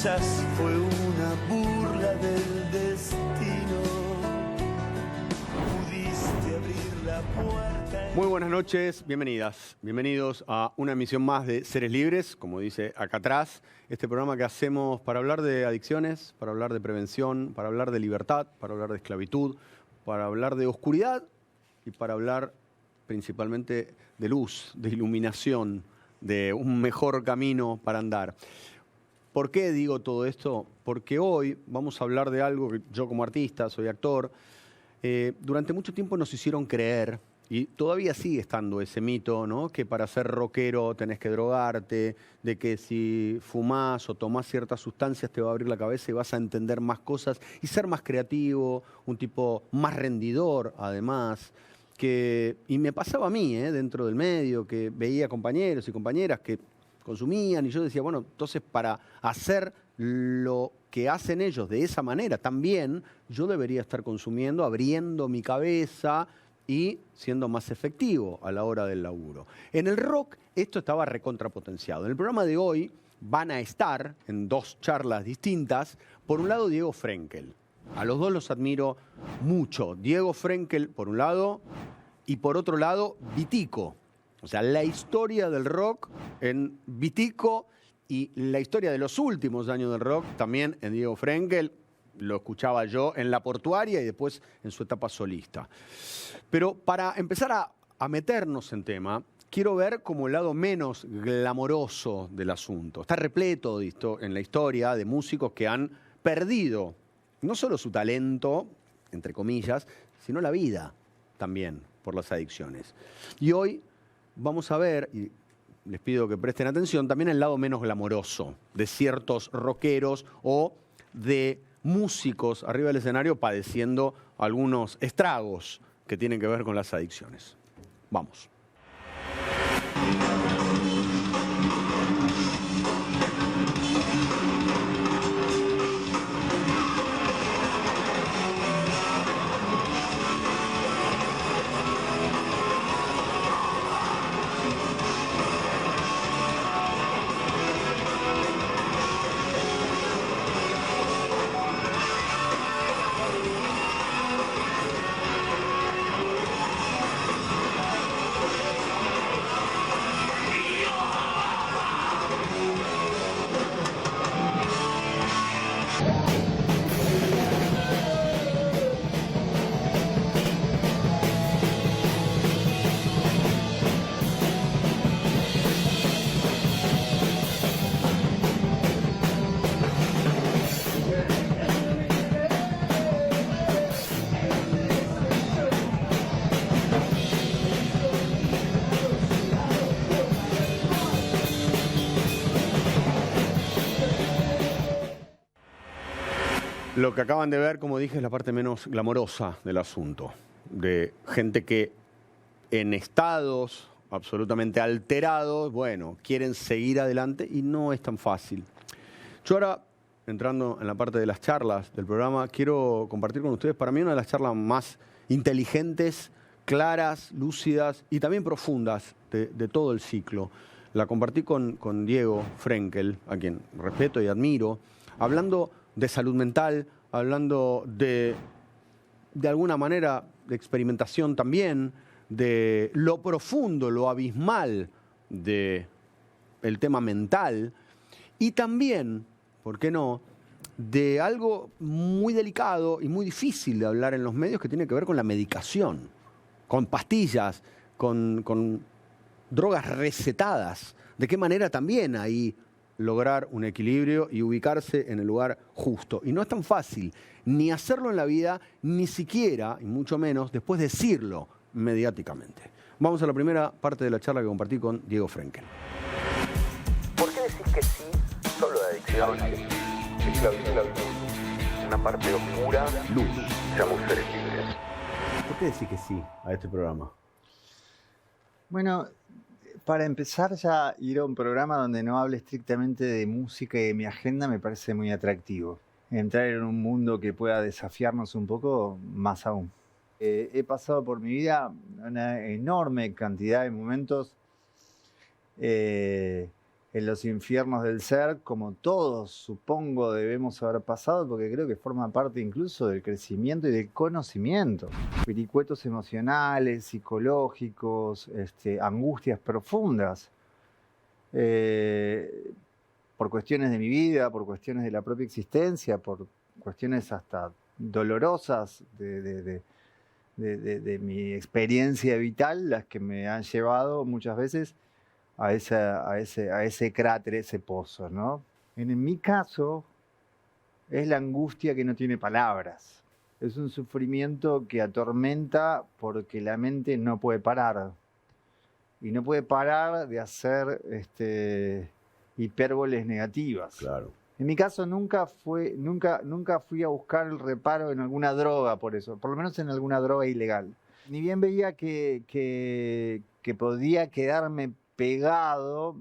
quizás fue una burla del destino. Pudiste abrir la puerta. Muy buenas noches, bienvenidos a una emisión más de Seres Libres, como dice acá atrás, este programa que hacemos para hablar de adicciones, para hablar de prevención, para hablar de libertad, para hablar de esclavitud, para hablar de oscuridad y para hablar principalmente de luz, de iluminación, de un mejor camino para andar. ¿Por qué digo todo esto? Porque hoy vamos a hablar de algo que yo como artista, soy actor, durante mucho tiempo nos hicieron creer, y todavía sigue estando ese mito, ¿no? Que para ser rockero tenés que drogarte, de que si fumás o tomás ciertas sustancias te va a abrir la cabeza y vas a entender más cosas y ser más creativo, un tipo más rendidor además. Y me pasaba a mí, dentro del medio, que veía compañeros y compañeras que consumían y yo decía, bueno, entonces para hacer lo que hacen ellos de esa manera también, yo debería estar consumiendo, abriendo mi cabeza y siendo más efectivo a la hora del laburo. En el rock esto estaba recontrapotenciado. En el programa de hoy van a estar en dos charlas distintas, por un lado Diego Frenkel. A los dos los admiro mucho. Diego Frenkel por un lado y por otro lado Vitico. O sea, la historia del rock en Vitico y la historia de los últimos años del rock también en Diego Frenkel. Lo escuchaba yo en La Portuaria y después en su etapa solista. Pero para empezar a meternos en tema, quiero ver como el lado menos glamoroso del asunto. Está repleto en la historia de músicos que han perdido no solo su talento, entre comillas, sino la vida también por las adicciones. Y hoy vamos a ver, y les pido que presten atención, también el lado menos glamoroso de ciertos rockeros o de músicos arriba del escenario padeciendo algunos estragos que tienen que ver con las adicciones. Vamos. Lo que acaban de ver, como dije, es la parte menos glamorosa del asunto. De gente que en estados absolutamente alterados, bueno, quieren seguir adelante y no es tan fácil. Yo ahora, entrando en la parte de las charlas del programa, quiero compartir con ustedes, para mí, una de las charlas más inteligentes, claras, lúcidas y también profundas de todo el ciclo. La compartí con Diego Frenkel, a quien respeto y admiro, hablando de salud mental, hablando de alguna manera de experimentación también, de lo profundo, lo abismal del tema mental y también, ¿por qué no?, de algo muy delicado y muy difícil de hablar en los medios que tiene que ver con la medicación, con pastillas, con drogas recetadas. ¿De qué manera también ahí lograr un equilibrio y ubicarse en el lugar justo? Y no es tan fácil ni hacerlo en la vida, ni siquiera, y mucho menos, después decirlo mediáticamente. Vamos a la primera parte de la charla que compartí con Diego Frenkel. ¿Por qué decís que sí solo de adicciones? Esclavitud, una parte oscura, luz, seamos seres libres. ¿Por qué decís que sí a este programa? Bueno, para empezar, ya ir a un programa donde no hable estrictamente de música y de mi agenda me parece muy atractivo. Entrar en un mundo que pueda desafiarnos un poco, más aún. He pasado por mi vida una enorme cantidad de momentos en en los infiernos del ser, como todos supongo debemos haber pasado, porque creo que forma parte incluso del crecimiento y del conocimiento. Vericuetos emocionales, psicológicos, angustias profundas, por cuestiones de mi vida, por cuestiones de la propia existencia, por cuestiones hasta dolorosas de mi experiencia vital, las que me han llevado muchas veces a ese cráter, ese pozo, ¿no? En mi caso, es la angustia que no tiene palabras. Es un sufrimiento que atormenta porque la mente no puede parar. Y no puede parar de hacer hipérboles negativas. Claro. En mi caso nunca fui a buscar el reparo en alguna droga por eso, por lo menos en alguna droga ilegal. Ni bien veía que podía quedarme pegado,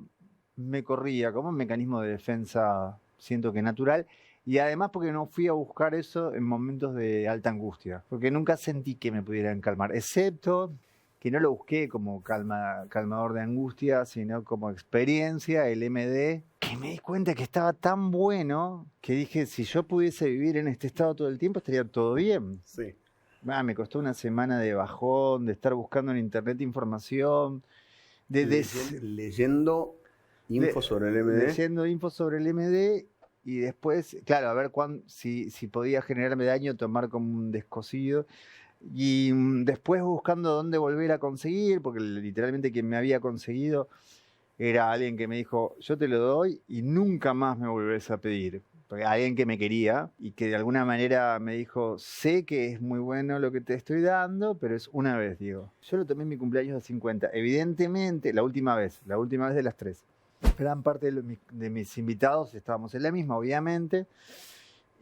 me corría como un mecanismo de defensa, siento que natural, y además porque no fui a buscar eso en momentos de alta angustia, porque nunca sentí que me pudieran calmar, excepto que no lo busqué como calmador de angustia, sino como experiencia, el MD, que me di cuenta que estaba tan bueno que dije, si yo pudiese vivir en este estado todo el tiempo, estaría todo bien. Sí. Me costó una semana de bajón, de estar buscando en internet información, Leyendo info sobre el MD. Leyendo info sobre el MD y después, claro, a ver si podía generarme daño, tomar como un descosido. Y después buscando dónde volver a conseguir, porque literalmente quien me había conseguido era alguien que me dijo, yo te lo doy y nunca más me volvés a pedir. Porque alguien que me quería y que de alguna manera me dijo, sé que es muy bueno lo que te estoy dando, pero es una vez, digo. Yo lo tomé en mi cumpleaños de 50. Evidentemente, la última vez de las 3. Gran parte de mis invitados estábamos en la misma, obviamente.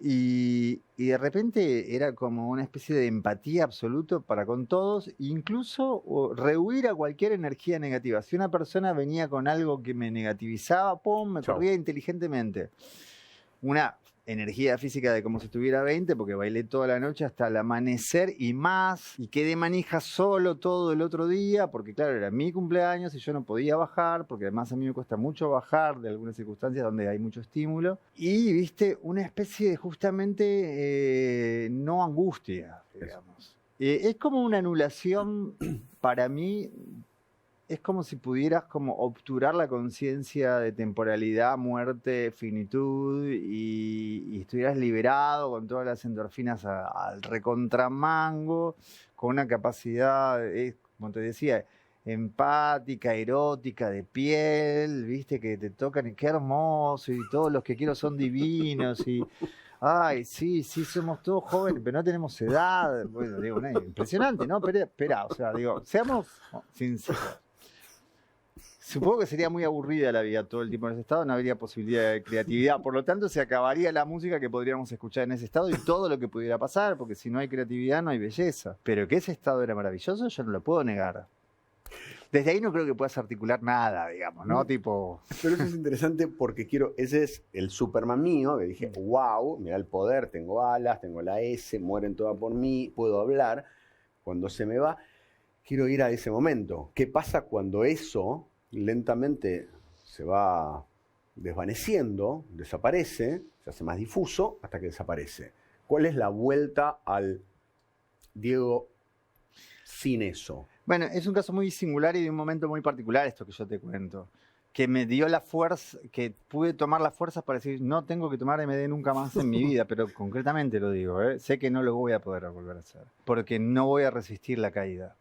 Y de repente era como una especie de empatía absoluta para con todos, incluso rehuir a cualquier energía negativa. Si una persona venía con algo que me negativizaba, ¡pum!, me corría inteligentemente. Una energía física de como si estuviera 20, porque bailé toda la noche hasta el amanecer y más, y quedé manija solo todo el otro día, porque claro, era mi cumpleaños y yo no podía bajar, porque además a mí me cuesta mucho bajar de algunas circunstancias donde hay mucho estímulo, y viste, una especie de justamente no angustia, digamos. Es como una anulación para mí. Es como si pudieras como obturar la conciencia de temporalidad, muerte, finitud y estuvieras liberado con todas las endorfinas al recontramango, con una capacidad, como te decía, empática, erótica, de piel, viste, que te tocan y qué hermoso y todos los que quiero son divinos y... Ay, sí, somos todos jóvenes, pero no tenemos edad. Bueno, digo, impresionante, ¿no? Pero espera, o sea, digo, seamos sinceros. Supongo que sería muy aburrida la vida todo el tiempo en ese estado, no habría posibilidad de creatividad, por lo tanto se acabaría la música que podríamos escuchar en ese estado y todo lo que pudiera pasar, porque si no hay creatividad no hay belleza. Pero que ese estado era maravilloso, yo no lo puedo negar. Desde ahí no creo que puedas articular nada, digamos, ¿no? Tipo... Pero eso es interesante porque ese es el Superman mío, que dije, wow, mira el poder, tengo alas, tengo la S, mueren todas por mí, puedo hablar. Cuando se me va, quiero ir a ese momento. ¿Qué pasa cuando eso lentamente se va desvaneciendo, desaparece, se hace más difuso hasta que desaparece? ¿Cuál es la vuelta al Diego sin eso? Bueno, es un caso muy singular y de un momento muy particular esto que yo te cuento, que me dio la fuerza, que pude tomar las fuerzas para decir, no tengo que tomar MD nunca más en mi vida, pero concretamente lo digo, sé que no lo voy a poder volver a hacer, porque no voy a resistir la caída.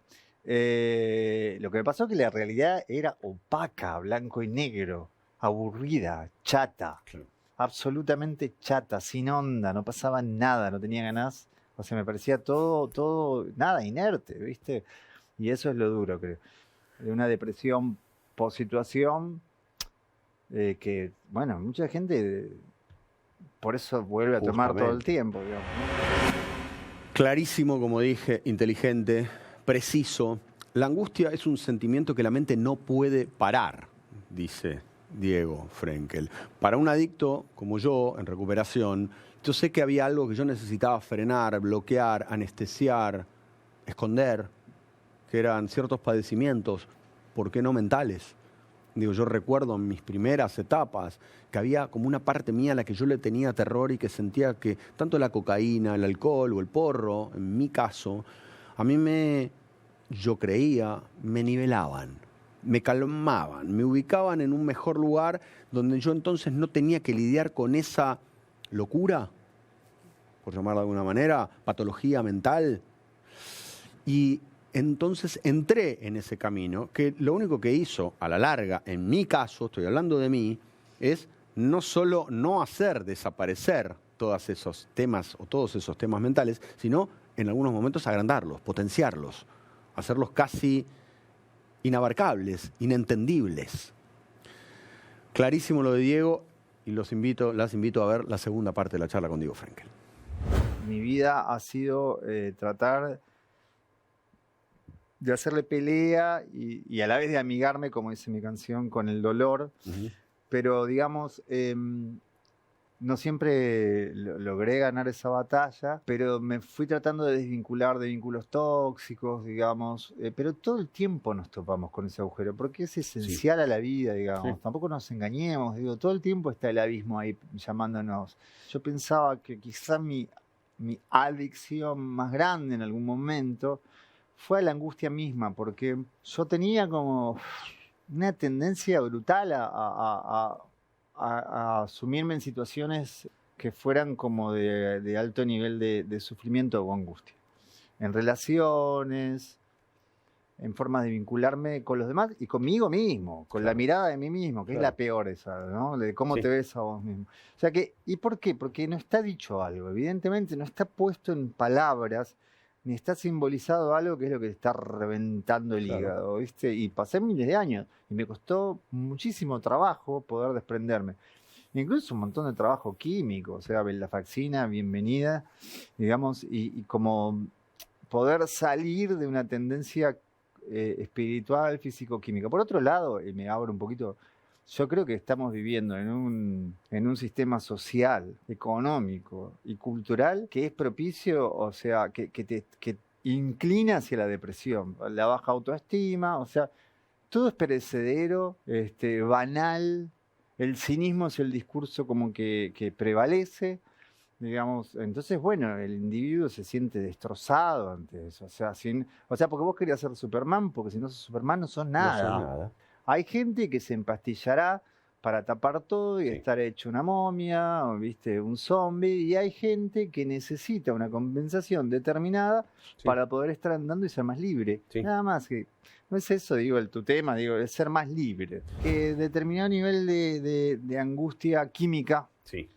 Lo que me pasó es que la realidad era opaca, blanco y negro, aburrida, chata, claro. Absolutamente chata, sin onda, no pasaba nada, no tenía ganas, o sea, me parecía todo, nada, inerte, ¿viste? Y eso es lo duro, creo, de una depresión post-situación que, bueno, mucha gente por eso vuelve a tomar todo el tiempo, digamos, ¿no? Clarísimo, como dije, inteligente, preciso. La angustia es un sentimiento que la mente no puede parar, dice Diego Frenkel. Para un adicto como yo, en recuperación, yo sé que había algo que yo necesitaba frenar, bloquear, anestesiar, esconder, que eran ciertos padecimientos, ¿por qué no mentales? Digo, yo recuerdo en mis primeras etapas que había como una parte mía a la que yo le tenía terror y que sentía que tanto la cocaína, el alcohol o el porro, en mi caso, a mí yo creía, me nivelaban, me calmaban, me ubicaban en un mejor lugar donde yo entonces no tenía que lidiar con esa locura, por llamarla de alguna manera, patología mental. Y entonces entré en ese camino que lo único que hizo a la larga, en mi caso, estoy hablando de mí, es no solo no hacer desaparecer todos esos temas o todos esos temas mentales, sino en algunos momentos agrandarlos, potenciarlos, hacerlos casi inabarcables, inentendibles. Clarísimo lo de Diego y las invito a ver la segunda parte de la charla con Diego Frenkel. Mi vida ha sido tratar de hacerle pelea y a la vez de amigarme, como dice mi canción, con el dolor. Uh-huh. Pero, digamos, no siempre logré ganar esa batalla, pero me fui tratando de desvincular de vínculos tóxicos, digamos. Pero todo el tiempo nos topamos con ese agujero, porque es esencial a la vida, digamos. Sí. Tampoco nos engañemos, digo, todo el tiempo está el abismo ahí llamándonos. Yo pensaba que quizá mi adicción más grande en algún momento fue a la angustia misma, porque yo tenía como una tendencia brutal a asumirme en situaciones que fueran como de alto nivel de sufrimiento o angustia. En relaciones, en formas de vincularme con los demás y conmigo mismo, con la mirada de mí mismo, que es la peor esa, ¿no? De cómo te ves a vos mismo. O sea que, ¿y por qué? Porque no está dicho algo, evidentemente no está puesto en palabras, ni está simbolizado algo que es lo que está reventando el hígado, ¿viste? Y pasé miles de años y me costó muchísimo trabajo poder desprenderme. Incluso un montón de trabajo químico, o sea, venlafaxina, bienvenida, digamos, y como poder salir de una tendencia espiritual, físico-química. Por otro lado, y me abro un poquito, yo creo que estamos viviendo en un sistema social, económico y cultural que es propicio, o sea, que inclina hacia la depresión, la baja autoestima, o sea, todo es perecedero, banal, el cinismo es el discurso como que prevalece, digamos. Entonces, bueno, el individuo se siente destrozado ante eso, o sea, porque vos querías ser Superman, porque si no sos Superman no sos nada. No sos nada. Hay gente que se empastillará para tapar todo y estar hecho una momia, o, ¿viste? Un zombie, y hay gente que necesita una compensación determinada para poder estar andando y ser más libre. Nada más que, no es eso, digo, tu tema, digo, es ser más libre. Determinado nivel de angustia química. Sí.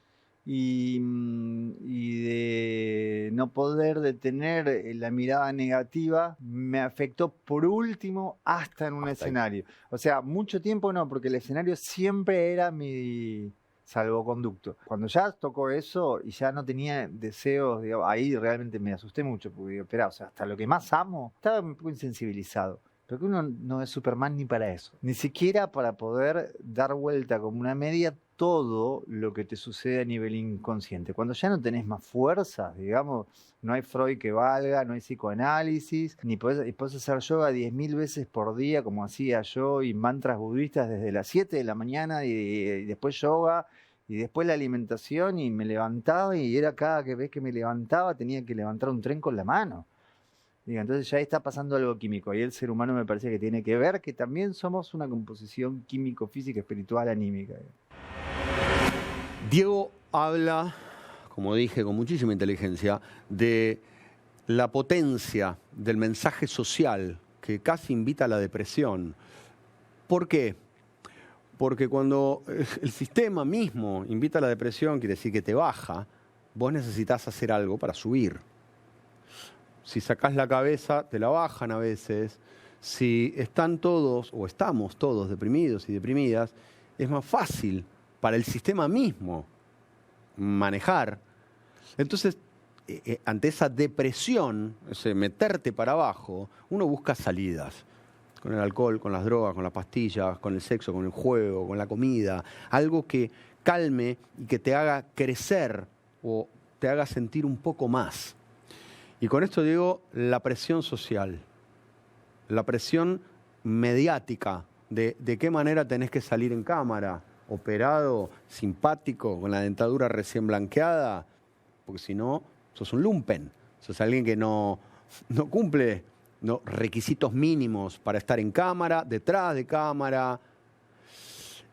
Y de no poder detener la mirada negativa me afectó por último hasta en un escenario. O sea, mucho tiempo no, porque el escenario siempre era mi salvoconducto. Cuando ya tocó eso y ya no tenía deseos, digamos, ahí realmente me asusté mucho, porque digo, espera, o sea, hasta lo que más amo, estaba un poco insensibilizado. Pero que uno no es Superman ni para eso. Ni siquiera para poder dar vuelta como una media todo lo que te sucede a nivel inconsciente. Cuando ya no tenés más fuerzas, digamos, no hay Freud que valga, no hay psicoanálisis, ni podés hacer yoga 10.000 veces por día como hacía yo y mantras budistas desde las 7 de la mañana y después yoga y después la alimentación y me levantaba y era cada vez que me levantaba tenía que levantar un tren con la mano. Digo, entonces ya está pasando algo químico y el ser humano me parece que tiene que ver que también somos una composición químico, física, espiritual, anímica. Diego habla, como dije, con muchísima inteligencia, de la potencia del mensaje social que casi invita a la depresión. ¿Por qué? Porque cuando el sistema mismo invita a la depresión, quiere decir que te baja, vos necesitas hacer algo para subir. Si sacás la cabeza, te la bajan a veces. Si están todos, o estamos todos deprimidos y deprimidas, es más fácil para el sistema mismo manejar. Entonces, ante esa depresión, ese meterte para abajo, uno busca salidas. Con el alcohol, con las drogas, con las pastillas, con el sexo, con el juego, con la comida. Algo que calme y que te haga crecer o te haga sentir un poco más. Y con esto digo la presión social, la presión mediática de qué manera tenés que salir en cámara, operado, simpático, con la dentadura recién blanqueada, porque si no, sos un lumpen, sos alguien que no cumple requisitos mínimos para estar en cámara, detrás de cámara.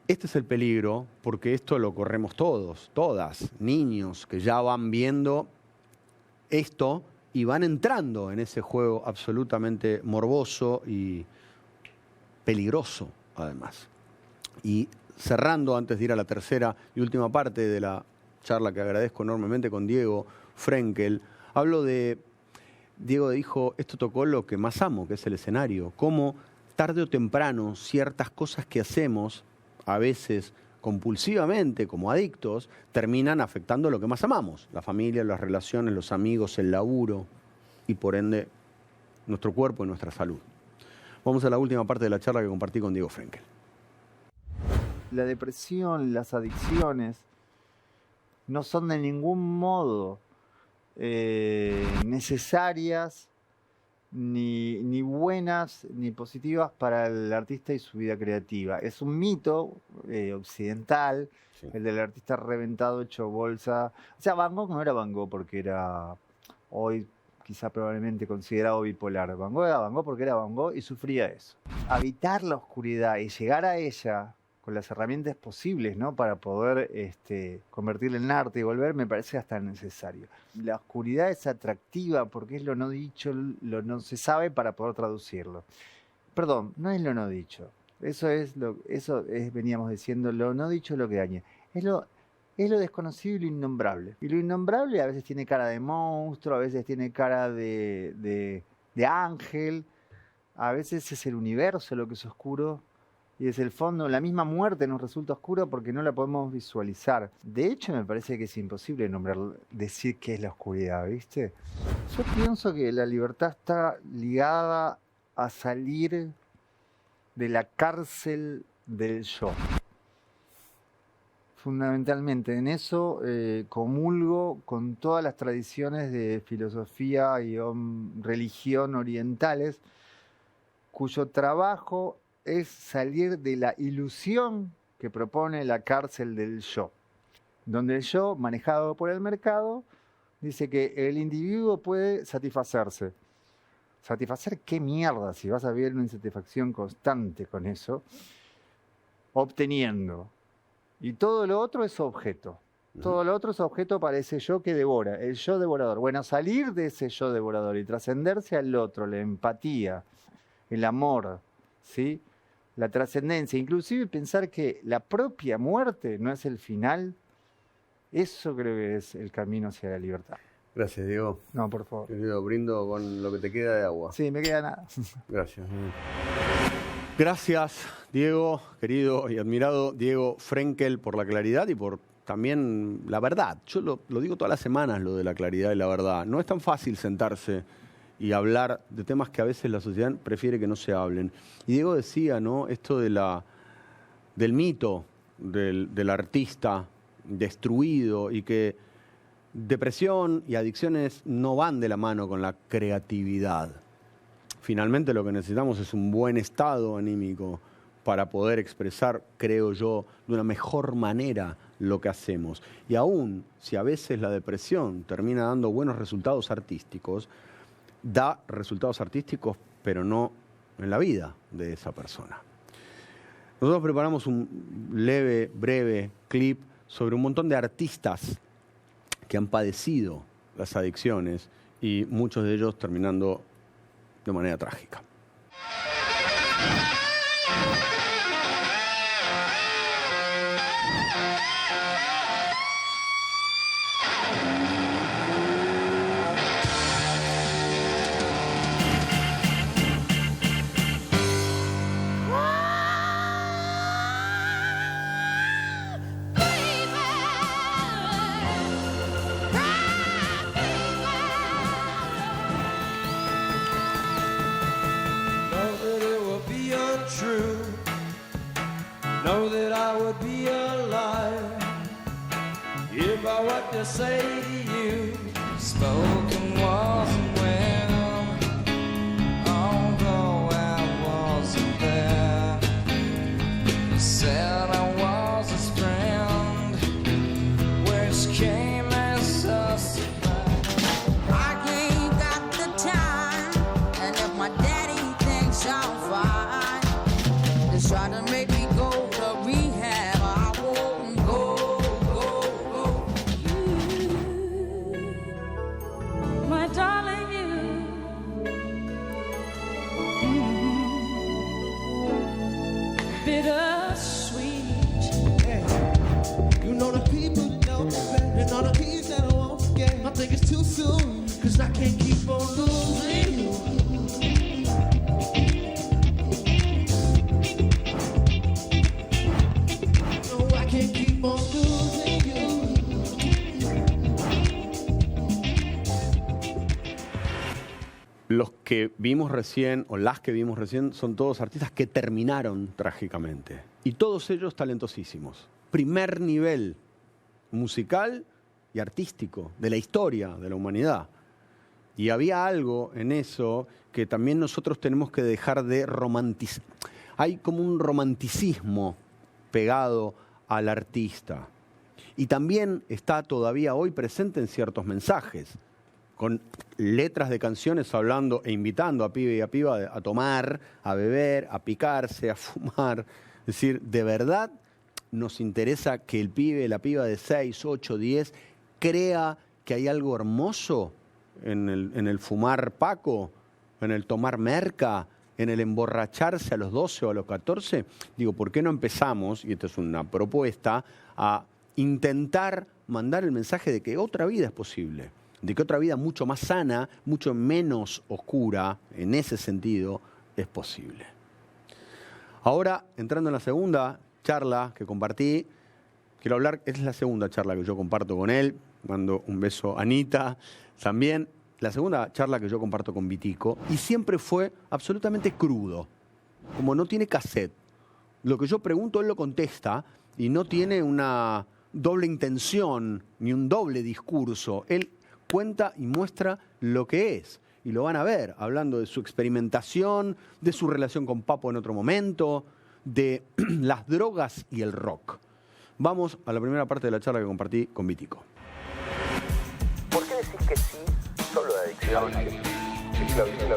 Este es el peligro, porque esto lo corremos todos, todas, niños que ya van viendo esto y van entrando en ese juego absolutamente morboso y peligroso, además. Y cerrando, antes de ir a la tercera y última parte de la charla que agradezco enormemente con Diego Frenkel, Diego dijo, esto tocó lo que más amo, que es el escenario. Cómo tarde o temprano ciertas cosas que hacemos, a veces compulsivamente, como adictos, terminan afectando lo que más amamos. La familia, las relaciones, los amigos, el laburo y por ende nuestro cuerpo y nuestra salud. Vamos a la última parte de la charla que compartí con Diego Frenkel. La depresión, las adicciones, no son de ningún modo necesarias, ni buenas, ni positivas para el artista y su vida creativa. Es un mito occidental, sí, el del artista reventado, hecho bolsa. O sea, Van Gogh no era Van Gogh porque era hoy quizá probablemente considerado bipolar. Van Gogh era Van Gogh porque era Van Gogh y sufría eso. Habitar la oscuridad y llegar a ella con las herramientas posibles, ¿no?, para poder convertirla en arte y volver, me parece hasta necesario. La oscuridad es atractiva porque es lo no dicho, lo no se sabe para poder traducirlo. Perdón, no es lo no dicho. Eso es veníamos diciendo, lo no dicho es lo que daña. Es lo desconocido y lo innombrable. Y lo innombrable a veces tiene cara de monstruo, a veces tiene cara de ángel, a veces es el universo lo que es oscuro. Y desde el fondo, la misma muerte nos resulta oscura porque no la podemos visualizar. De hecho, me parece que es imposible decir qué es la oscuridad, ¿viste? Yo pienso que la libertad está ligada a salir de la cárcel del yo. Fundamentalmente, en eso comulgo con todas las tradiciones de filosofía y religión orientales, cuyo trabajo es salir de la ilusión que propone la cárcel del yo, donde el yo, manejado por el mercado, dice que el individuo puede satisfacerse. ¿Satisfacer qué mierda? Si vas a vivir una insatisfacción constante con eso, obteniendo. Y todo lo otro es objeto. Todo lo otro es objeto para ese yo que devora, el yo devorador. Bueno, salir de ese yo devorador y trascenderse al otro, la empatía, el amor, ¿sí?, la trascendencia, inclusive pensar que la propia muerte no es el final, eso creo que es el camino hacia la libertad. Gracias, Diego. No, por favor. Querido, brindo con lo que te queda de agua. Sí, me queda nada. Gracias. Gracias, Diego, querido y admirado Diego Frenkel, por la claridad y por también la verdad. Yo lo digo todas las semanas, lo de la claridad y la verdad. No es tan fácil sentarse y hablar de temas que a veces la sociedad prefiere que no se hablen. Y Diego decía, ¿no?, esto del mito del artista destruido y que depresión y adicciones no van de la mano con la creatividad. Finalmente lo que necesitamos es un buen estado anímico para poder expresar, creo yo, de una mejor manera lo que hacemos. Y aún si a veces la depresión termina dando buenos resultados artísticos, da resultados artísticos, pero no en la vida de esa persona. Nosotros preparamos un leve, breve clip sobre un montón de artistas que han padecido las adicciones y muchos de ellos terminando de manera trágica. Say you spoken wasn't well, although I wasn't there. can't keep on losing you. Los que vimos recién, o las que vimos recién, son todos artistas que terminaron trágicamente. Y todos ellos talentosísimos. Primer nivel musical y artístico de la historia de la humanidad. Y había algo en eso que también nosotros tenemos que dejar de romantizar. Hay como un romanticismo pegado al artista. Y también está todavía hoy presente en ciertos mensajes, con letras de canciones hablando e invitando a pibe y a piba a tomar, a beber, a picarse, a fumar. Es decir, de verdad nos interesa que el pibe, la piba de 6, 8, 10 crea que hay algo hermoso en el fumar paco, en el tomar merca, en el emborracharse a los 12 o a los 14. Digo, ¿por qué no empezamos, y esta es una propuesta, a intentar mandar el mensaje de que otra vida es posible? De que otra vida mucho más sana, mucho menos oscura, en ese sentido, es posible. Ahora, entrando en la segunda charla que compartí, quiero hablar, es la segunda charla que yo comparto con él, mando un beso a Anita también, la segunda charla que yo comparto con Vitico, y siempre fue absolutamente crudo, como no tiene cassette. Lo que yo pregunto, él lo contesta, y no tiene una doble intención, ni un doble discurso. Él cuenta y muestra lo que es. Y lo van a ver, hablando de su experimentación, de su relación con Papo en otro momento, de las drogas y el rock. Vamos a la primera parte de la charla que compartí con Vitico. ¿Por qué decís que sí solo de adicciones? Esclavitud,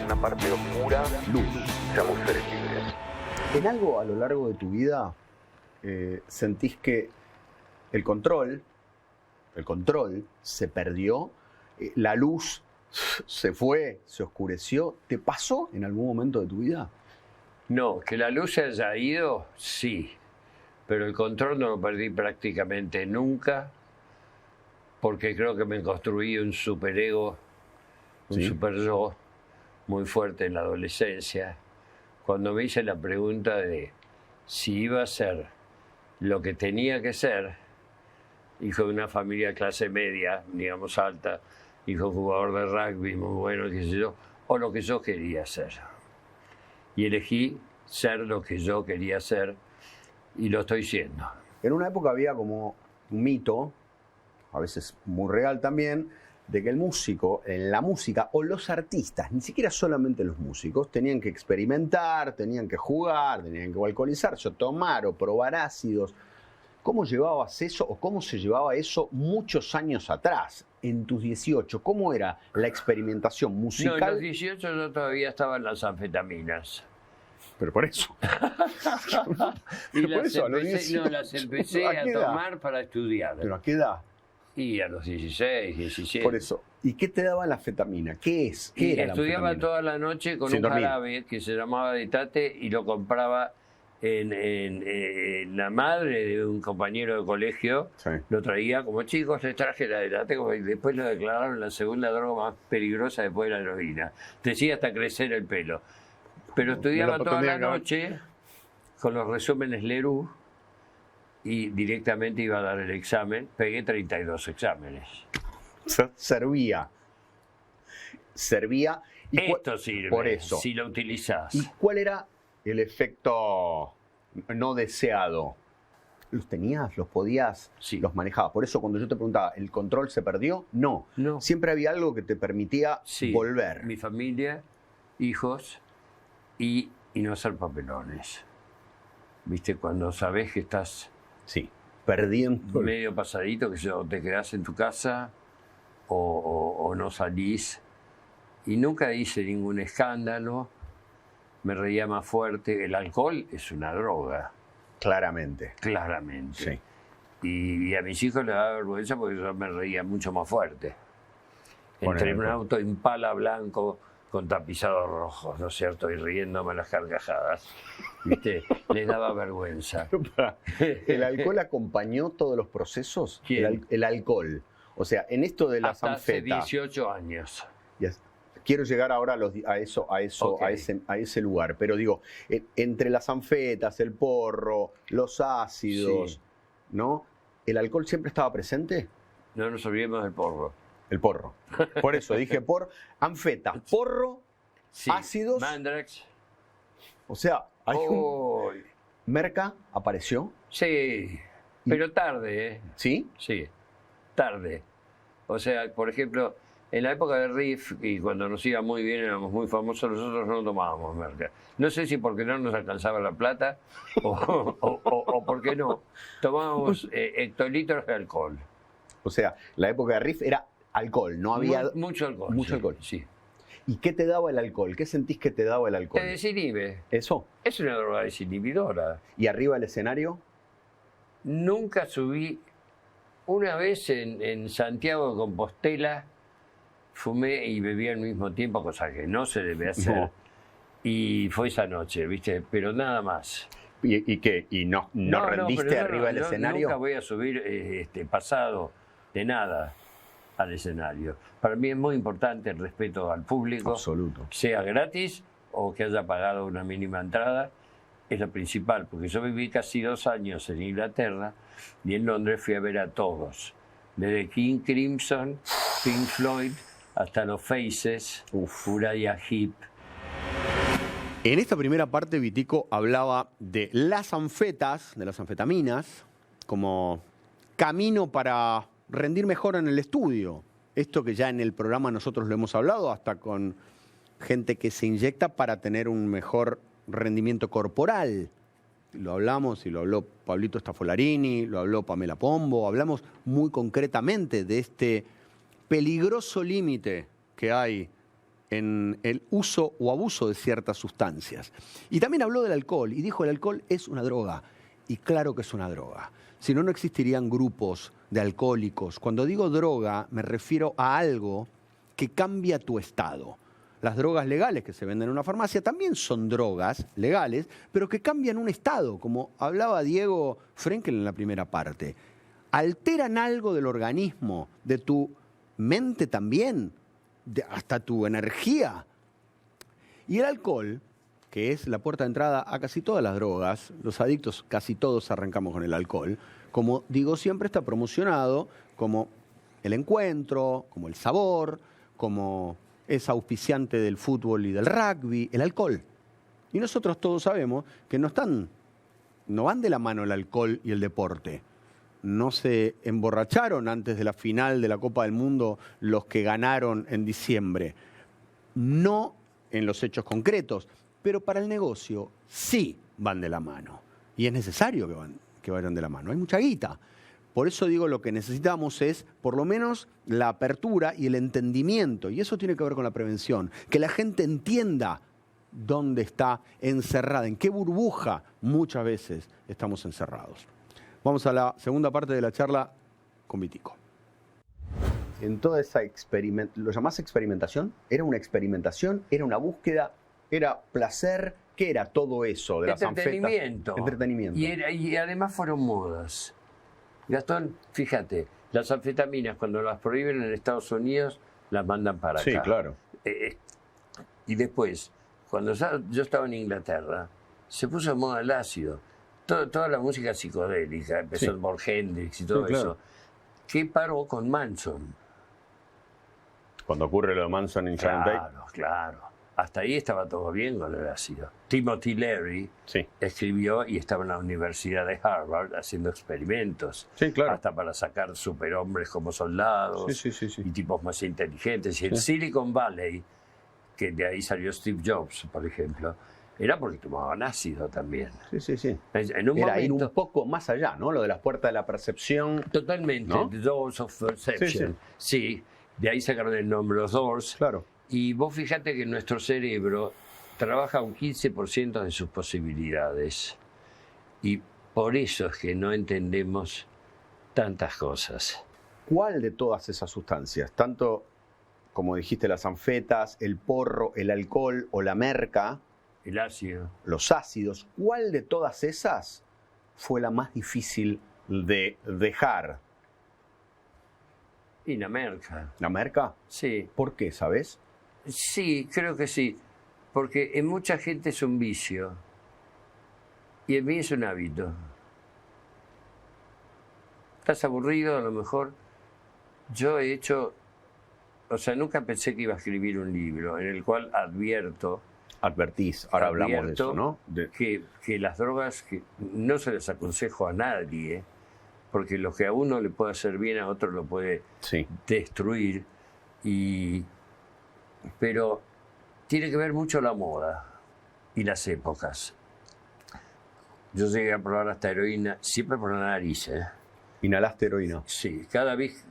una parte oscura, luz, seamos seres libres. ¿En algo a lo largo de tu vida sentís que el control se perdió, la luz se fue, se oscureció? ¿Te pasó en algún momento de tu vida? No, que la luz se haya ido, sí, pero el control no lo perdí prácticamente nunca, porque creo que me construí un superego, un Sí. super yo muy fuerte en la adolescencia, cuando me hice la pregunta de si iba a ser lo que tenía que ser, hijo de una familia de clase media, digamos alta, hijo jugador de rugby muy bueno, qué sé yo, o lo que yo quería ser. Y elegí ser lo que yo quería ser y lo estoy siendo. En una época había como un mito, a veces muy real también, de que el músico, en la música, o los artistas, ni siquiera solamente los músicos, tenían que experimentar, tenían que jugar, tenían que alcoholizarse, o tomar, o probar ácidos. ¿Cómo llevabas eso, o cómo se llevaba eso muchos años atrás, en tus 18? ¿Cómo era la experimentación musical? No, en los 18 yo todavía estaba en las anfetaminas. Pero por eso. Y Pero por las eso, a los empecé, 18. las empecé ¿A a qué edad? tomar para estudiar. ¿Pero a qué edad? Y a los 16, 17. Por eso. ¿Y qué te daba la anfetamina? ¿Qué es? ¿Qué Y era la estudiaba anfetamina? toda la noche con Sin un dormir. jarabe que se llamaba Ditate y lo compraba en la madre de un compañero de colegio. Sí. Lo traía como chicos, les traje la Ditate, y después lo declararon la segunda droga más peligrosa después de la heroína. Te hacía hasta crecer el pelo. Pero estudiaba toda la noche con los resúmenes Leroux y directamente iba a dar el examen. Pegué 32 exámenes. Servía. Y Esto sirve, por eso. si lo utilizás. ¿Y cuál era el efecto no deseado? ¿Los tenías? ¿Los podías? Sí. ¿Los manejabas? Por eso cuando yo te preguntaba, ¿el control se perdió? No. No. Siempre había algo que te permitía Sí, volver. mi familia, hijos y no hacer papelones. ¿Viste? Cuando sabés que estás Sí. Perdiendo. medio pasadito, que te quedás en tu casa o no salís. Y nunca hice ningún escándalo, me reía más fuerte. El alcohol es una droga, Claramente. claramente. Sí. Y a mis hijos les daba vergüenza porque yo me reía mucho más fuerte. Con Entré el en un alcohol. auto Impala blanco con tapizados rojos, ¿no es cierto? Y riéndome a las carcajadas. ¿Viste? Les daba vergüenza. ¿El alcohol acompañó todos los procesos? ¿Quién? El alcohol. O sea, en esto de las Hasta hace anfetas. 18 años. quiero llegar ahora Ok. a ese lugar. Pero digo, entre las anfetas, el porro, los ácidos, Sí. ¿no? ¿El alcohol siempre estaba presente? No nos olvidemos del porro. El porro. Por eso dije anfetas, porro, Sí. ácidos. Mandrax. O sea, hay un... Oh, Merca apareció, sí, pero tarde, ¿eh? ¿sí? Sí, tarde. O sea, por ejemplo, en la época de Riff, y cuando nos iba muy bien, éramos muy famosos, nosotros no tomábamos merca. No sé si porque no nos alcanzaba la plata o porque no. Tomábamos hectolitros de alcohol. O sea, la época de Riff era alcohol, no había... Mucho alcohol. mucho sí, alcohol. Sí. ¿Y qué te daba el alcohol? ¿Qué sentís que te daba el alcohol? Te desinhibe. Eso. Es una droga desinhibidora. ¿Y arriba del escenario? Nunca subí. Una vez en Santiago de Compostela fumé y bebí al mismo tiempo, cosa que no se debe hacer. No. Y fue esa noche, ¿viste? Pero nada más. ¿Y qué? ¿Y no rendiste pero arriba del escenario? Nunca voy a subir pasado de nada al escenario. Para mí es muy importante el respeto al público, Absoluto. sea gratis o que haya pagado una mínima entrada. Es lo principal, porque yo viví casi 2 años en Inglaterra y en Londres fui a ver a todos, desde King Crimson, Pink Floyd, hasta los Faces, Uriah Heep. En esta primera parte, Vitico hablaba de las anfetas, de las anfetaminas, como camino para rendir mejor en el estudio. Esto que ya en el programa nosotros lo hemos hablado, hasta con gente que se inyecta para tener un mejor rendimiento corporal. Lo hablamos y lo habló Pablito Stafolarini, lo habló Pamela Pombo, hablamos muy concretamente de este peligroso límite que hay en el uso o abuso de ciertas sustancias. Y también habló del alcohol y dijo el alcohol es una droga. Y claro que es una droga. Si no, no existirían grupos de alcohólicos. Cuando digo droga, me refiero a algo que cambia tu estado. Las drogas legales que se venden en una farmacia también son drogas legales, pero que cambian un estado, como hablaba Diego Frenkel en la primera parte. Alteran algo del organismo, de tu mente también, hasta tu energía. Y el alcohol, que es la puerta de entrada a casi todas las drogas, los adictos casi todos arrancamos con el alcohol, como digo siempre está promocionado como el encuentro, como el sabor, como es auspiciante del fútbol y del rugby, el alcohol. Y nosotros todos sabemos que no van de la mano el alcohol y el deporte. No se emborracharon antes de la final de la Copa del Mundo los que ganaron en diciembre. No en los hechos concretos, pero para el negocio sí van de la mano. Y es necesario que vayan de la mano. Hay mucha guita. Por eso digo, lo que necesitamos es, por lo menos, la apertura y el entendimiento. Y eso tiene que ver con la prevención. Que la gente entienda dónde está encerrada, en qué burbuja muchas veces estamos encerrados. Vamos a la segunda parte de la charla con Vitico. En toda esa ¿lo llamás experimentación? ¿Era una experimentación? ¿Era una búsqueda? ¿Era placer? ¿Qué era todo eso de las anfetas? Entretenimiento. Y además fueron modas. Gastón, fíjate, las anfetaminas cuando las prohíben en Estados Unidos las mandan para acá. Sí, claro. Y después, cuando yo estaba en Inglaterra, se puso de moda el ácido. Toda la música psicodélica, empezó Sí. por Hendrix y todo Sí, claro. eso. ¿Qué paró con Manson? Cuando ocurre lo de Manson en Sharon Tate. Claro. Hasta ahí estaba todo bien con el ácido. Timothy Leary Sí. escribió y estaba en la Universidad de Harvard haciendo experimentos. Sí, claro. Hasta para sacar superhombres como soldados Sí. y tipos más inteligentes. Y el Silicon Valley, que de ahí salió Steve Jobs, por ejemplo, era porque tomaban ácido también. Sí. En un Era ir momento, un poco más allá, ¿no? Lo de las puertas de la percepción. totalmente, ¿no? The Doors of Perception. Sí, de ahí sacaron el nombre los Doors. Claro. Y vos fíjate que nuestro cerebro trabaja un 15% de sus posibilidades. Y por eso es que no entendemos tantas cosas. ¿Cuál de todas esas sustancias, tanto como dijiste las anfetas, el porro, el alcohol o la merca, El ácido. los ácidos, cuál de todas esas fue la más difícil de dejar? Y la merca. ¿La merca? Sí. ¿Por qué, sabes? Sí, creo que sí. Porque en mucha gente es un vicio. Y en mí es un hábito. ¿Estás aburrido a lo mejor? Yo he hecho... O sea, nunca pensé que iba a escribir un libro en el cual Advertís, ahora hablamos de eso, ¿no? que las drogas, que no se les aconsejo a nadie, porque lo que a uno le puede hacer bien, a otro lo puede destruir. Pero tiene que ver mucho la moda y las épocas. Yo llegué a probar hasta heroína, siempre por la nariz, ¿eh? ¿Inhalaste heroína? Sí, cada vez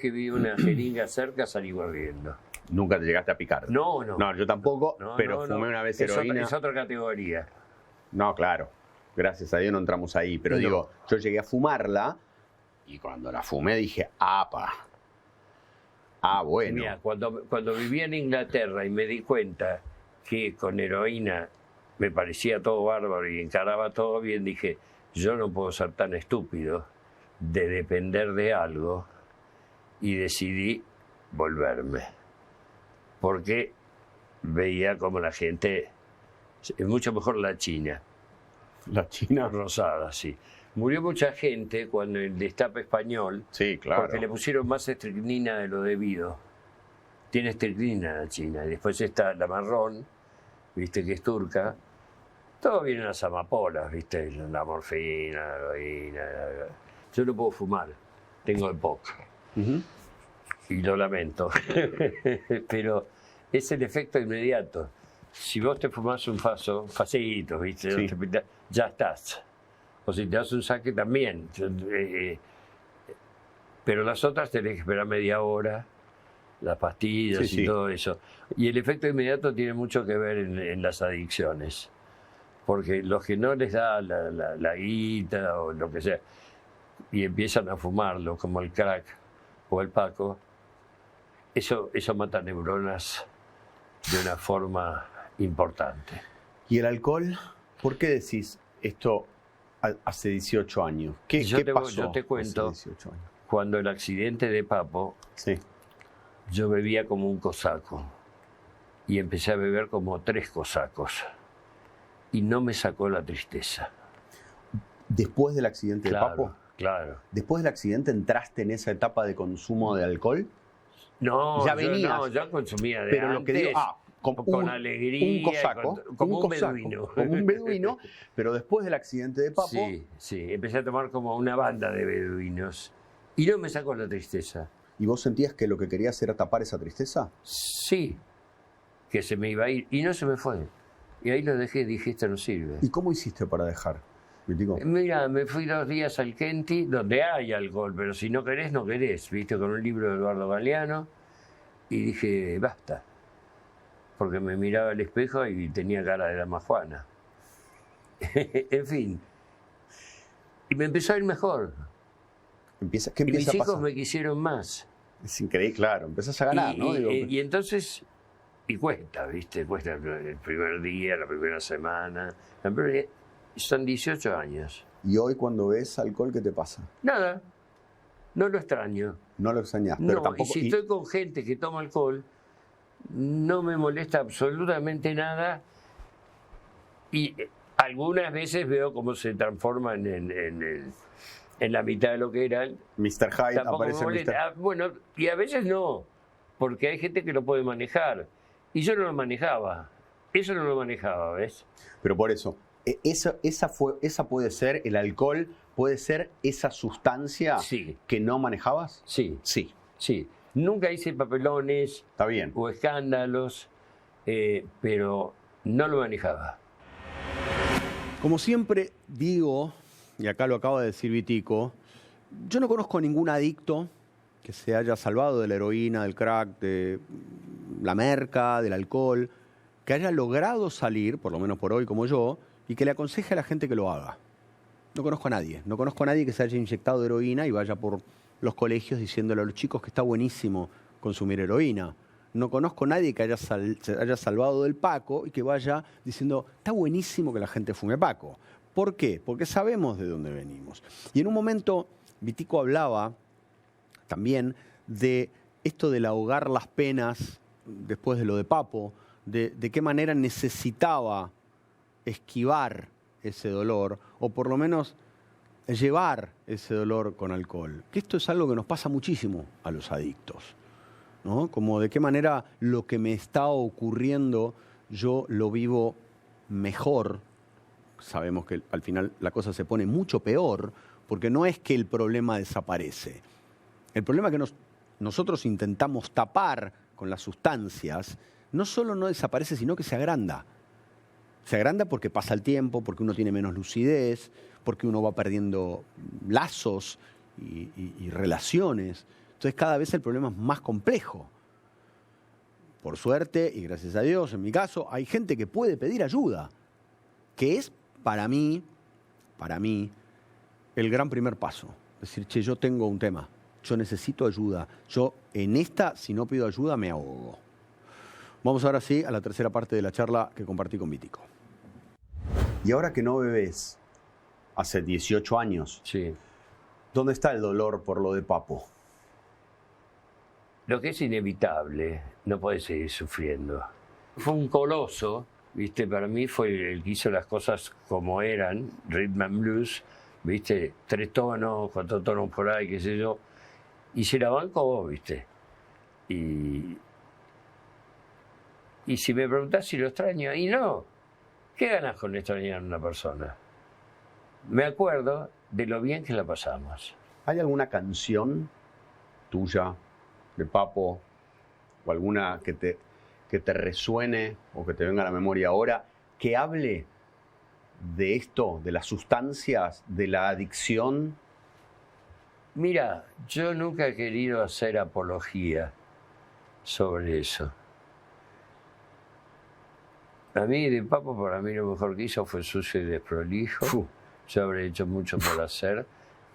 que vi una jeringa cerca salí corriendo. ¿Nunca te llegaste a picar? No. No, yo tampoco, pero fumé una vez heroína. Es otra categoría. No, claro. Gracias a Dios no entramos ahí. Pero digo, yo llegué a fumarla y cuando la fumé dije, ¡apa! Ah, bueno. Mira, cuando vivía en Inglaterra y me di cuenta que con heroína me parecía todo bárbaro y encaraba todo bien, dije, yo no puedo ser tan estúpido de depender de algo, y decidí volverme. Porque veía como la gente, es mucho mejor la China. La China. Rosada, sí. Murió mucha gente cuando el destape español, sí, claro, porque le pusieron más estricnina de lo debido. Tiene estricnina la China. Y después está la marrón, viste, que es turca. Todo viene en las amapolas, viste, la morfina, la heroína. Yo no puedo fumar, tengo EPOC. Y lo lamento. Pero es el efecto inmediato. Si vos te fumás un facito, viste, sí, ya estás. O si te das un saque también. Pero las otras tenés que esperar media hora, las pastillas y todo eso. Y el efecto inmediato tiene mucho que ver en las adicciones. Porque los que no les da la guita o lo que sea, y empiezan a fumarlo, como el crack o el paco, eso mata neuronas de una forma importante. ¿Y el alcohol? ¿Por qué decís esto hace 18 años? ¿Qué pasó? Yo te cuento, hace 18 años? Cuando el accidente de Papo, yo bebía como un cosaco y empecé a beber como 3 cosacos y no me sacó la tristeza. ¿Después del accidente de Papo? Claro. ¿Después del accidente entraste en esa etapa de consumo de alcohol? No, ya venías. Yo consumía de pero antes, lo que digo, con alegría, un cosaco, como un beduino. Como un beduino, pero después del accidente de Papo... Sí, empecé a tomar como una banda de beduinos y no me sacó la tristeza. ¿Y vos sentías que lo que querías era tapar esa tristeza? Sí, que se me iba a ir y no se me fue. Y ahí lo dejé, dije, esto no sirve. ¿Y cómo hiciste para dejar? Mira, me fui 2 días al Kenty, donde hay alcohol, pero si no querés, no querés, viste, con un libro de Eduardo Galeano, y dije, basta, porque me miraba al espejo y tenía cara de dama Juana. En fin, y me empezó a ir mejor. ¿Qué empieza y mis a hijos pasar? me quisieron más. Es increíble, claro, empezás a ganar, ¿no? Y entonces, y cuesta, viste, cuesta el primer día, la primera semana, son 18 años. ¿Y hoy cuando ves alcohol, qué te pasa? Nada, no lo extraño. No lo extrañas, pero no, tampoco... y si estoy con gente que toma alcohol, no me molesta absolutamente nada. Y algunas veces veo cómo se transforma en la mitad de lo que eran. Mr. Hyde aparece Mr. Bueno, y a veces no, porque hay gente que lo puede manejar. Y yo no lo manejaba. Eso no lo manejaba, ¿ves? Pero por eso, esa puede ser, el alcohol puede ser esa sustancia que no manejabas. Sí. Nunca hice papelones. Está bien. O escándalos, pero no lo manejaba. Como siempre digo, y acá lo acaba de decir Vitico, yo no conozco a ningún adicto que se haya salvado de la heroína, del crack, de la merca, del alcohol, que haya logrado salir, por lo menos por hoy como yo, y que le aconseje a la gente que lo haga. No conozco a nadie. No conozco a nadie que se haya inyectado de heroína y vaya por los colegios diciéndole a los chicos que está buenísimo consumir heroína. No conozco a nadie que se haya salvado del Paco y que vaya diciendo, está buenísimo que la gente fume Paco. ¿Por qué? Porque sabemos de dónde venimos. Y en un momento, Vitico hablaba también de esto del ahogar las penas después de lo de Papo, de qué manera necesitaba esquivar ese dolor, o por lo menos llevar ese dolor con alcohol. Que esto es algo que nos pasa muchísimo a los adictos, ¿no? Como de qué manera lo que me está ocurriendo yo lo vivo mejor. Sabemos que al final la cosa se pone mucho peor, porque no es que el problema desaparece. El problema que nosotros intentamos tapar con las sustancias, no solo no desaparece, sino que se agranda. Se agranda porque pasa el tiempo, porque uno tiene menos lucidez, porque uno va perdiendo lazos y relaciones. Entonces cada vez el problema es más complejo. Por suerte, y gracias a Dios, en mi caso, hay gente que puede pedir ayuda, que es para mí, el gran primer paso. Decir, che, yo tengo un tema, yo necesito ayuda. Yo en esta, si no pido ayuda, me ahogo. Vamos ahora sí a la tercera parte de la charla que compartí con Vitico. Y ahora que no bebés, hace 18 años, Sí. ¿dónde está el dolor por lo de Papo? Lo que es inevitable, no puedes seguir sufriendo. Fue un coloso, ¿viste? Para mí fue el que hizo las cosas como eran, rhythm and blues, ¿viste? 3 tonos, 4 tonos por ahí, qué sé yo. Y se la bancó, ¿viste? Y si me preguntás si lo extraño, y no. ¿Qué ganas con extrañar a una persona? Me acuerdo de lo bien que la pasamos. ¿Hay alguna canción tuya, de Papo, o alguna que te resuene o que te venga a la memoria ahora, que hable de esto, de las sustancias, de la adicción? Mira, yo nunca he querido hacer apología sobre eso. A mí, de Papo, para mí lo mejor que hizo fue Sucio y Desprolijo. Yo habré hecho mucho por hacer,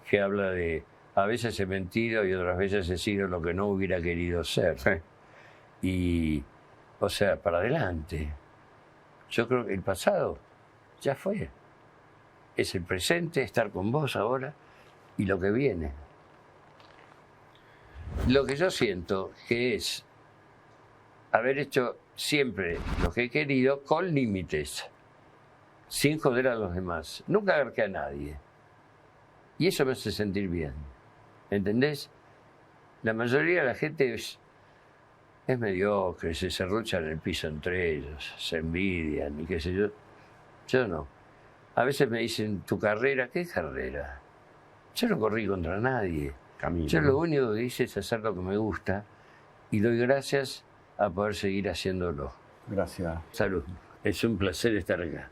que habla de, a veces he mentido y otras veces he sido lo que no hubiera querido ser. Sí. Y, o sea, para adelante. Yo creo que el pasado ya fue. Es el presente, estar con vos ahora, y lo que viene. Lo que yo siento que es haber hecho siempre lo que he querido con límites, sin joder a los demás. Nunca agarqué a nadie. Y eso me hace sentir bien. ¿Entendés? La mayoría de la gente es mediocre, se serruchan en el piso entre ellos, se envidian y qué sé yo. Yo no. A veces me dicen, ¿tu carrera? ¿Qué carrera? Yo no corrí contra nadie. Camino. Yo lo único que hice es hacer lo que me gusta y doy gracias a poder seguir haciéndolo. Gracias. Salud. Es un placer estar acá.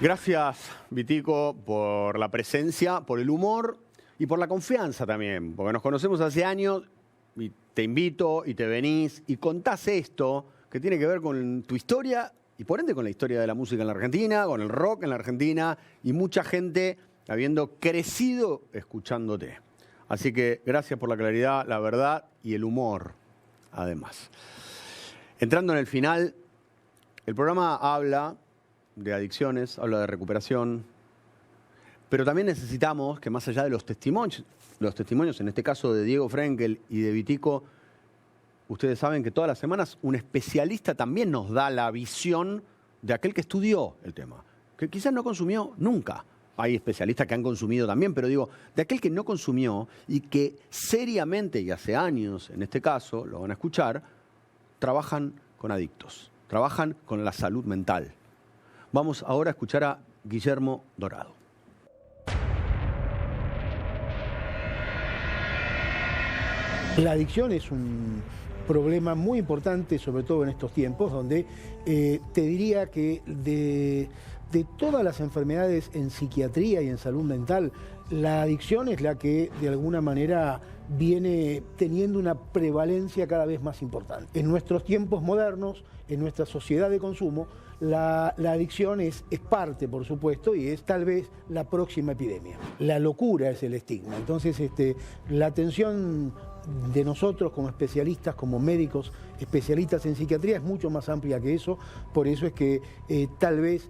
Gracias, Vitico, por la presencia, por el humor y por la confianza también, porque nos conocemos hace años y te invito y te venís y contás esto que tiene que ver con tu historia y por ende con la historia de la música en la Argentina, con el rock en la Argentina y mucha gente habiendo crecido escuchándote. Así que gracias por la claridad, la verdad y el humor, además. Entrando en el final, el programa habla de adicciones, habla de recuperación, pero también necesitamos que más allá de los testimonios, en este caso de Diego Frenkel y de Vitico, ustedes saben que todas las semanas un especialista también nos da la visión de aquel que estudió el tema, que quizás no consumió nunca. Hay especialistas que han consumido también, pero digo, de aquel que no consumió y que seriamente, y hace años en este caso, lo van a escuchar, trabajan con adictos, trabajan con la salud mental. Vamos ahora a escuchar a Guillermo Dorado. La adicción es un problema muy importante, sobre todo en estos tiempos, donde te diría que de todas las enfermedades en psiquiatría y en salud mental, la adicción es la que de alguna manera viene teniendo una prevalencia cada vez más importante. En nuestros tiempos modernos, en nuestra sociedad de consumo, la adicción es parte, por supuesto, y es tal vez la próxima epidemia. La locura es el estigma. Entonces, la atención de nosotros como especialistas, como médicos especialistas en psiquiatría es mucho más amplia que eso. Por eso es que tal vez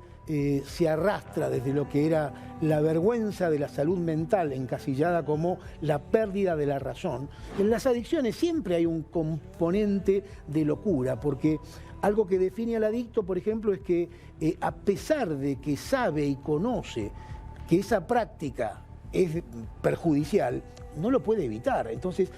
se arrastra desde lo que era la vergüenza de la salud mental, encasillada como la pérdida de la razón. En las adicciones siempre hay un componente de locura, porque algo que define al adicto, por ejemplo, es que a pesar de que sabe y conoce que esa práctica es perjudicial, no lo puede evitar. Entonces,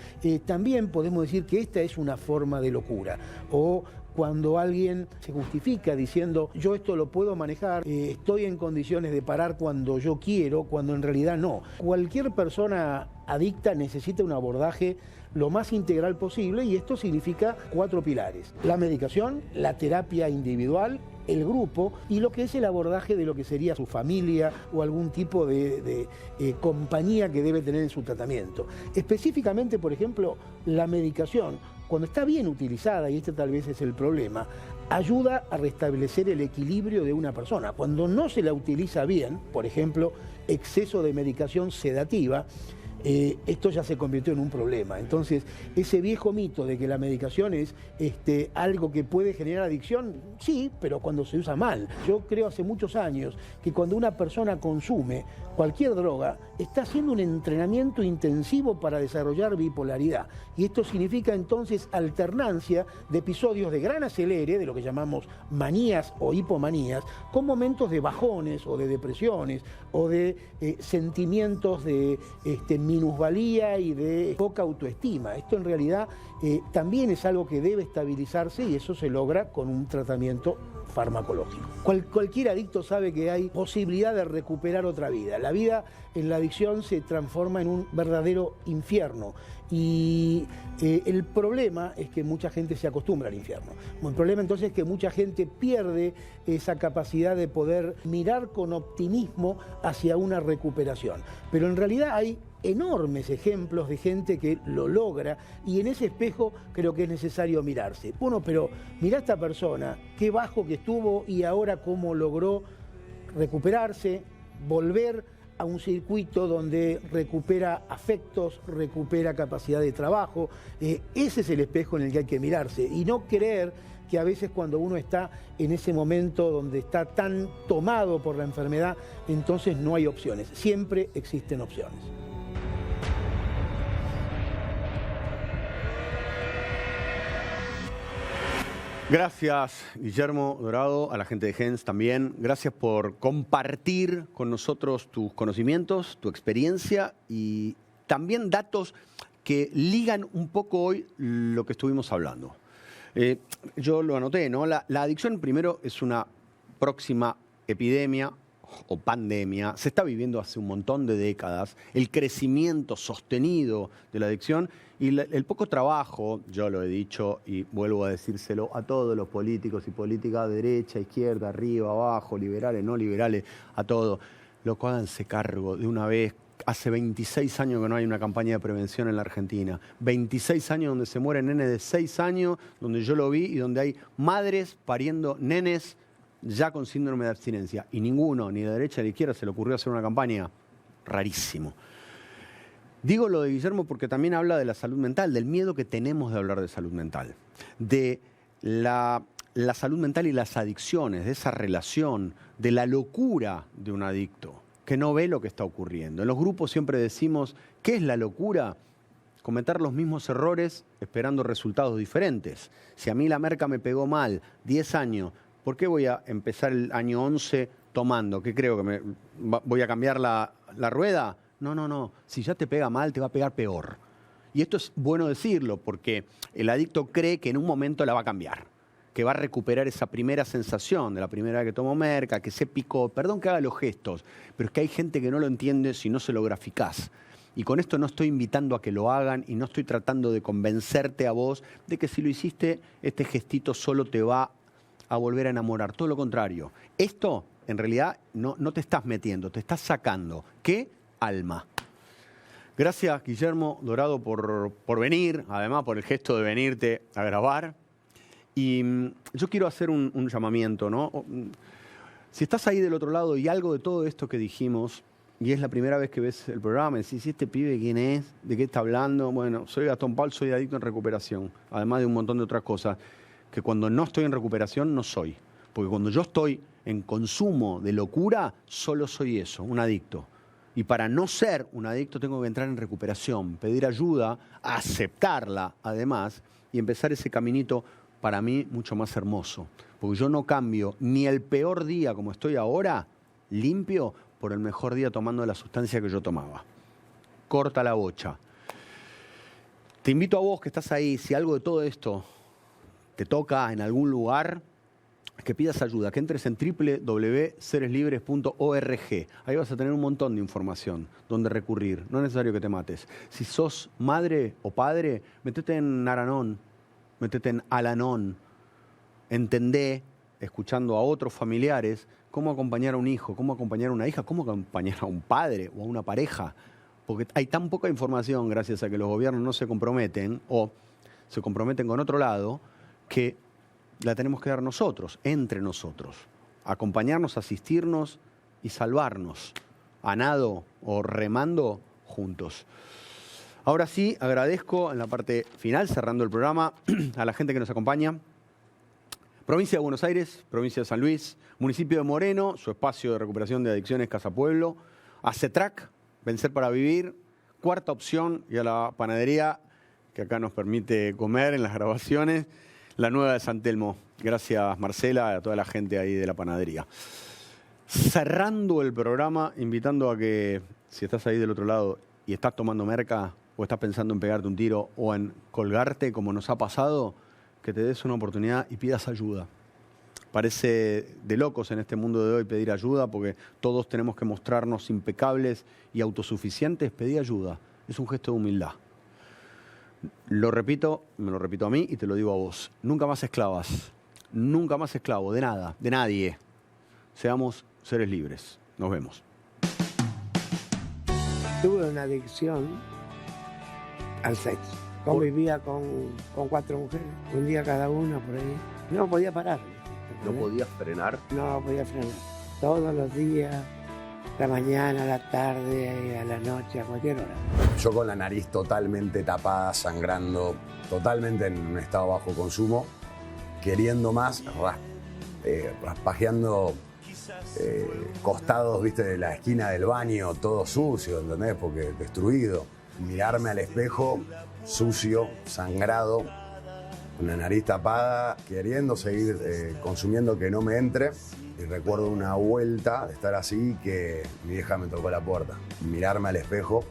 también podemos decir que esta es una forma de locura. O cuando alguien se justifica diciendo, yo esto lo puedo manejar, estoy en condiciones de parar cuando yo quiero, cuando en realidad no. Cualquier persona adicta necesita un abordaje lo más integral posible, y esto significa 4 pilares: la medicación, la terapia individual, el grupo y lo que es el abordaje de lo que sería su familia o algún tipo de compañía que debe tener en su tratamiento. Específicamente, por ejemplo, la medicación, cuando está bien utilizada, y este tal vez es el problema, ayuda a restablecer el equilibrio de una persona. Cuando no se la utiliza bien, por ejemplo, exceso de medicación sedativa, esto ya se convirtió en un problema. Entonces, ese viejo mito de que la medicación es algo que puede generar adicción, sí, pero cuando se usa mal. Yo creo hace muchos años que cuando una persona consume cualquier droga, está haciendo un entrenamiento intensivo para desarrollar bipolaridad. Y esto significa entonces alternancia de episodios de gran acelere, de lo que llamamos manías o hipomanías, con momentos de bajones o de depresiones o de sentimientos de minusvalía y de poca autoestima. Esto en realidad también es algo que debe estabilizarse, y eso se logra con un tratamiento farmacológico. Cualquier adicto sabe que hay posibilidad de recuperar otra vida. La vida en la adicción se transforma en un verdadero infierno, y el problema es que mucha gente se acostumbra al infierno. El problema entonces es que mucha gente pierde esa capacidad de poder mirar con optimismo hacia una recuperación. Pero en realidad hay enormes ejemplos de gente que lo logra, y en ese espejo creo que es necesario mirarse. Bueno, pero mirá a esta persona, qué bajo que estuvo y ahora cómo logró recuperarse, volver a un circuito donde recupera afectos, recupera capacidad de trabajo. Ese es el espejo en el que hay que mirarse, y no creer que a veces cuando uno está en ese momento donde está tan tomado por la enfermedad, entonces no hay opciones. Siempre existen opciones. Gracias, Guillermo Dorado, a la gente de Gens también. Gracias por compartir con nosotros tus conocimientos, tu experiencia y también datos que ligan un poco hoy lo que estuvimos hablando. Yo lo anoté, ¿no? La adicción, primero, es una próxima epidemia o pandemia. Se está viviendo hace un montón de décadas. El crecimiento sostenido de la adicción y el poco trabajo, yo lo he dicho y vuelvo a decírselo a todos los políticos y políticas, derecha, izquierda, arriba, abajo, liberales, no liberales, a todos. Loco, háganse cargo de una vez. Hace 26 años que no hay una campaña de prevención en la Argentina. 26 años donde se mueren nenes de 6 años, donde yo lo vi, y donde hay madres pariendo nenes ya con síndrome de abstinencia. Y ninguno, ni de derecha ni de izquierda, se le ocurrió hacer una campaña. Rarísimo. Digo lo de Guillermo porque también habla de la salud mental, del miedo que tenemos de hablar de salud mental, de la salud mental y las adicciones, de esa relación, de la locura de un adicto que no ve lo que está ocurriendo. En los grupos siempre decimos, ¿qué es la locura? Cometer los mismos errores esperando resultados diferentes. Si a mí la merca me pegó mal 10 años, ¿por qué voy a empezar el año 11 tomando? ¿Qué creo? ¿Que voy a cambiar la rueda? No. Si ya te pega mal, te va a pegar peor. Y esto es bueno decirlo porque el adicto cree que en un momento la va a cambiar, que va a recuperar esa primera sensación de la primera vez que tomó merca, que se picó, perdón que haga los gestos, pero es que hay gente que no lo entiende si no se lo graficás. Y con esto no estoy invitando a que lo hagan y no estoy tratando de convencerte a vos de que si lo hiciste, este gestito solo te va a volver a enamorar. Todo lo contrario. Esto, en realidad, no te estás metiendo, te estás sacando. ¿Qué? Alma. Gracias, Guillermo Dorado, por venir, además por el gesto de venirte a grabar. Y yo quiero hacer un llamamiento, ¿no? Si estás ahí del otro lado y algo de todo esto que dijimos, y es la primera vez que ves el programa, y decís, ¿este pibe quién es? ¿De qué está hablando? Bueno, soy Gastón Paul, soy adicto en recuperación, además de un montón de otras cosas, que cuando no estoy en recuperación no soy. Porque cuando yo estoy en consumo de locura, solo soy eso, un adicto. Y para no ser un adicto tengo que entrar en recuperación, pedir ayuda, aceptarla además y empezar ese caminito para mí mucho más hermoso. Porque yo no cambio ni el peor día como estoy ahora, limpio, por el mejor día tomando la sustancia que yo tomaba. Corta la bocha. Te invito a vos que estás ahí, si algo de todo esto te toca en algún lugar, que pidas ayuda, que entres en www.sereslibres.org. Ahí vas a tener un montón de información donde recurrir. No es necesario que te mates. Si sos madre o padre, metete en Aranón, metete en Al-Anon. Entendé, escuchando a otros familiares, cómo acompañar a un hijo, cómo acompañar a una hija, cómo acompañar a un padre o a una pareja. Porque hay tan poca información gracias a que los gobiernos no se comprometen o se comprometen con otro lado que la tenemos que dar nosotros, entre nosotros. Acompañarnos, asistirnos y salvarnos, a nado o remando juntos. Ahora sí, agradezco en la parte final, cerrando el programa, a la gente que nos acompaña. Provincia de Buenos Aires, provincia de San Luis, municipio de Moreno, su espacio de recuperación de adicciones Casa Pueblo, a CETRAC, Vencer para Vivir, Cuarta Opción, y a la panadería que acá nos permite comer en las grabaciones, La Nueva de San Telmo. Gracias, Marcela, a toda la gente ahí de la panadería. Cerrando el programa, invitando a que, si estás ahí del otro lado y estás tomando merca, o estás pensando en pegarte un tiro o en colgarte, como nos ha pasado, que te des una oportunidad y pidas ayuda. Parece de locos en este mundo de hoy pedir ayuda, porque todos tenemos que mostrarnos impecables y autosuficientes. Pedí ayuda. Es un gesto de humildad. Lo repito, me lo repito a mí y te lo digo a vos. Nunca más esclavas. Nunca más esclavo de nada, de nadie. Seamos seres libres. Nos vemos. Tuve una adicción al sexo. Convivía con 4 mujeres, un día cada una por ahí. No podía parar. ¿No podías frenar? No podía frenar. Todos los días, la mañana, a la tarde, a la noche, a cualquier hora. Yo con la nariz totalmente tapada, sangrando, totalmente en un estado bajo consumo, queriendo más, raspajeando costados, viste, de la esquina del baño, todo sucio, ¿entendés? Porque destruido. Mirarme al espejo, sucio, sangrado, una nariz tapada, queriendo seguir consumiendo que no me entre. Y recuerdo una vuelta de estar así que mi vieja me tocó la puerta. Mirarme al espejo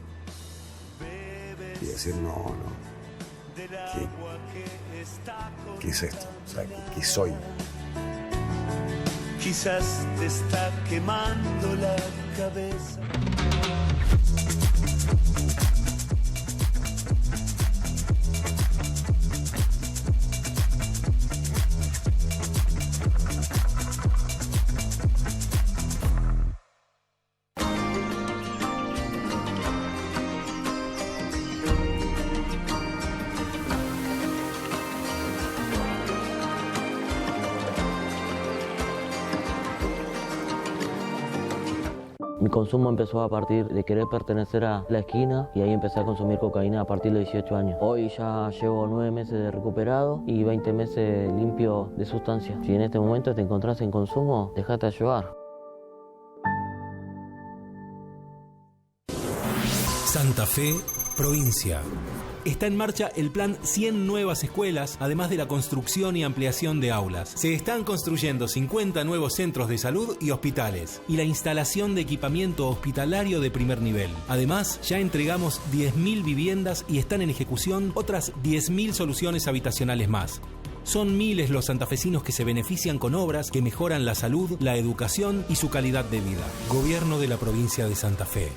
y decir, no. ¿Qué es esto? O sea, ¿qué soy? Quizás te está quemando la cabeza. Mi consumo empezó a partir de querer pertenecer a la esquina y ahí empecé a consumir cocaína a partir de 18 años. Hoy ya llevo 9 meses de recuperado y 20 meses limpio de sustancias. Si en este momento te encontrás en consumo, déjate ayudar. Santa Fe, provincia. Está en marcha el plan 100 nuevas escuelas, además de la construcción y ampliación de aulas. Se están construyendo 50 nuevos centros de salud y hospitales y la instalación de equipamiento hospitalario de primer nivel. Además, ya entregamos 10.000 viviendas y están en ejecución otras 10.000 soluciones habitacionales más. Son miles los santafesinos que se benefician con obras que mejoran la salud, la educación y su calidad de vida. Gobierno de la provincia de Santa Fe.